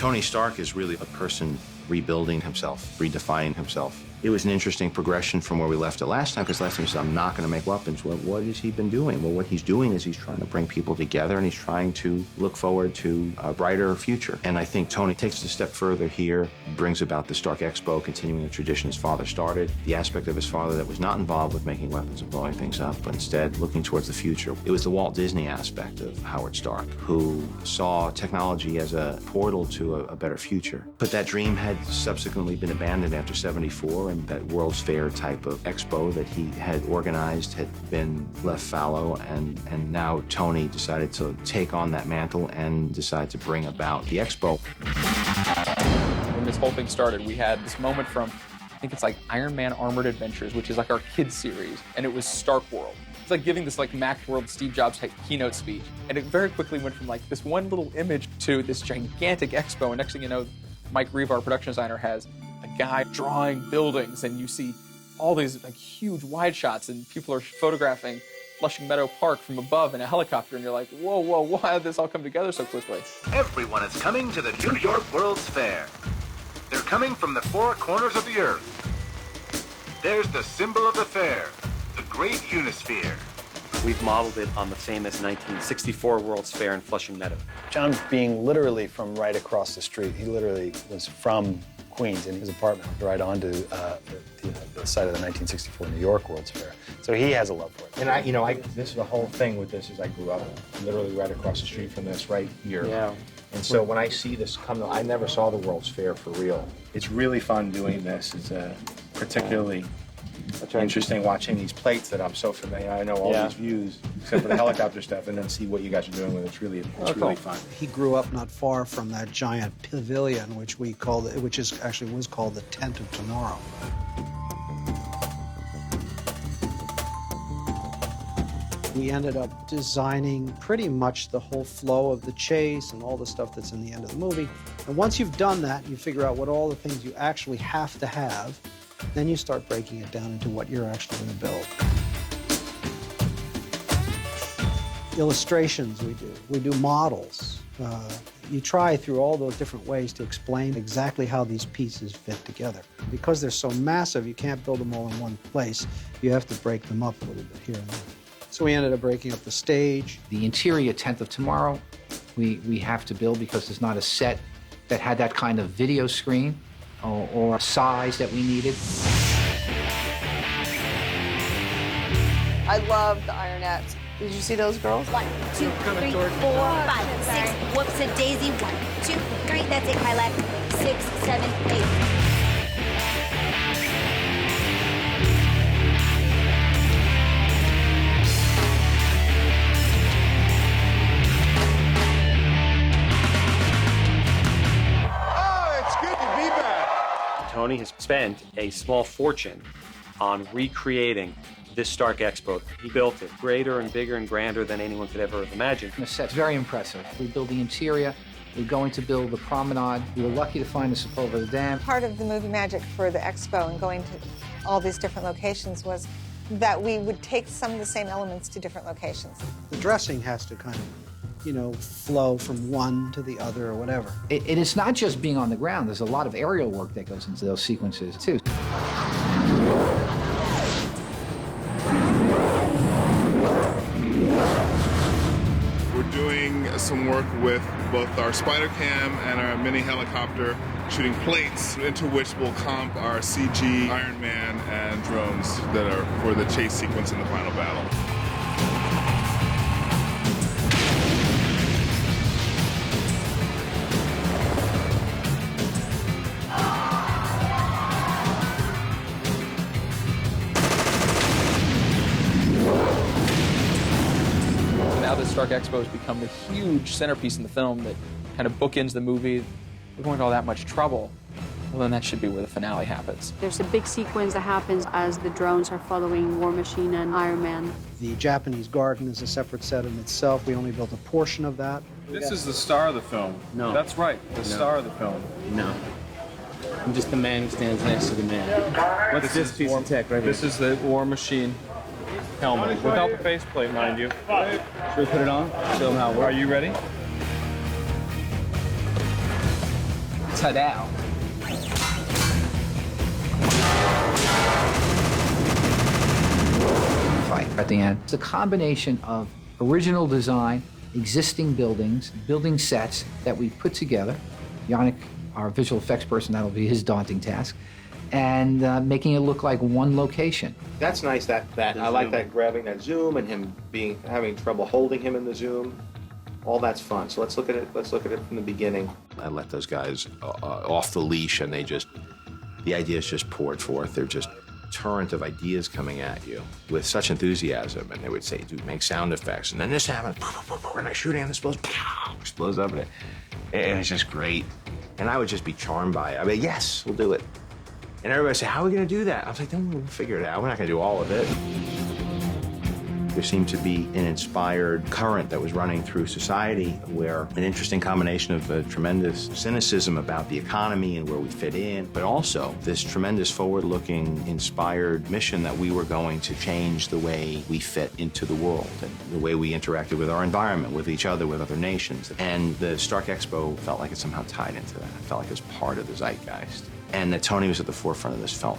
Tony Stark is really a person rebuilding himself, redefining himself. It was an interesting progression from where we left it last time, because last time he said, I'm not going to make weapons. Well, what has he been doing? Well, what he's doing is he's trying to bring people together, and he's trying to look forward to a brighter future. And I think Tony takes it a step further here, brings about the Stark Expo, continuing the tradition his father started, the aspect of his father that was not involved with making weapons and blowing things up, but instead looking towards the future. It was the Walt Disney aspect of Howard Stark, who saw technology as a portal to a better future. But that dream had subsequently been abandoned after '74, and that World's Fair type of expo that he had organized had been left fallow, and now Tony decided to take on that mantle and decide to bring about the expo. When this whole thing started, we had this moment from, I think it's like Iron Man Armored Adventures, which is like our kids series, and it was Stark World. It's like giving this like Macworld Steve Jobs type keynote speech, and it very quickly went from like this one little image to this gigantic expo, and next thing you know, Mike Reeve, our production designer, has a guy drawing buildings, and you see all these like huge wide shots, and people are photographing Flushing Meadow Park from above in a helicopter, and you're like, whoa, whoa, whoa, how did this all come together so quickly? Everyone is coming to the New York World's Fair. They're coming from the four corners of the earth. There's the symbol of the fair, the Great Unisphere. We've modeled it on the famous 1964 World's Fair in Flushing Meadow. John being literally from right across the street, he literally was from Queens in his apartment right onto the site of the 1964 New York World's Fair. So he has a love for it. And this is the whole thing with this is I grew up literally right across the street from this right here. Yeah. And so when I see this come, I never saw the World's Fair for real. It's really fun doing this. It's particularly interesting watching these plates that I'm so familiar. I know all these views except for the helicopter stuff, and then see what you guys are doing with it. It's really fun. He grew up not far from that giant pavilion, which was called the Tent of Tomorrow. We ended up designing pretty much the whole flow of the chase and all the stuff that's in the end of the movie. And once you've done that, you figure out what all the things you actually have to have, then you start breaking it down into what you're actually going to build. Illustrations we do models. You try through all those different ways to explain exactly how these pieces fit together. Because they're so massive, you can't build them all in one place. You have to break them up a little bit here and there. So we ended up breaking up the stage. The interior Tent of Tomorrow we have to build because there's not a set that had that kind of video screen or a size that we needed. I love the ironettes. Did you see those girls? 1, 2, 3, 4, 5, 6. Whoops a daisy. 1, 2, 3. That's it, Kyla. 6, 7, 8. Tony has spent a small fortune on recreating this Stark Expo. He built it greater and bigger and grander than anyone could ever have imagined. The set's very impressive. We build the interior. We're going to build the promenade. We were lucky to find this up over the dam. Part of the movie magic for the Expo and going to all these different locations was that we would take some of the same elements to different locations. The dressing has to kind of flow from one to the other or whatever. It is not just being on the ground. There's a lot of aerial work that goes into those sequences, too. We're doing some work with both our Spider Cam and our mini helicopter, shooting plates into which will comp our CG Iron Man and drones that are for the chase sequence in the final battle. Now this Stark Expo has become the huge centerpiece in the film that kind of bookends the movie. We're going to all that much trouble. Well, then that should be where the finale happens. There's a big sequence that happens as the drones are following War Machine and Iron Man. The Japanese garden is a separate set in itself. We only built a portion of that. This is the star of the film. No. That's right, the star of the film. No. I'm just the man who stands next to the man. What's this piece of tech right here? This is the War Machine helmet, without the faceplate, mind you. Should we put it on? Show them how it works. Are you ready? Ta-da! Fight at the end. It's a combination of original design, existing buildings, building sets that we put together. Yannick, our visual effects person, that'll be his daunting task, and making it look like one location. That's nice. That I like that, grabbing that zoom and him having trouble holding him in the zoom. All that's fun. So let's look at it. Let's look at it from the beginning. I let those guys off the leash, and the ideas just poured forth. They're just torrent of ideas coming at you with such enthusiasm. And they would say, "Dude, make sound effects." And then this happens. And I shoot, and this explodes up. And it's just great. And I would just be charmed by it. I mean, yes, we'll do it. And everybody would say, "How are we going to do that?" I was like, "Don't we'll figure it out. We're not going to do all of it." There seemed to be an inspired current that was running through society where an interesting combination of a tremendous cynicism about the economy and where we fit in, but also this tremendous forward-looking, inspired mission that we were going to change the way we fit into the world and the way we interacted with our environment, with each other, with other nations. And the Stark Expo felt like it somehow tied into that. It felt like it was part of the zeitgeist. And that Tony was at the forefront of this film.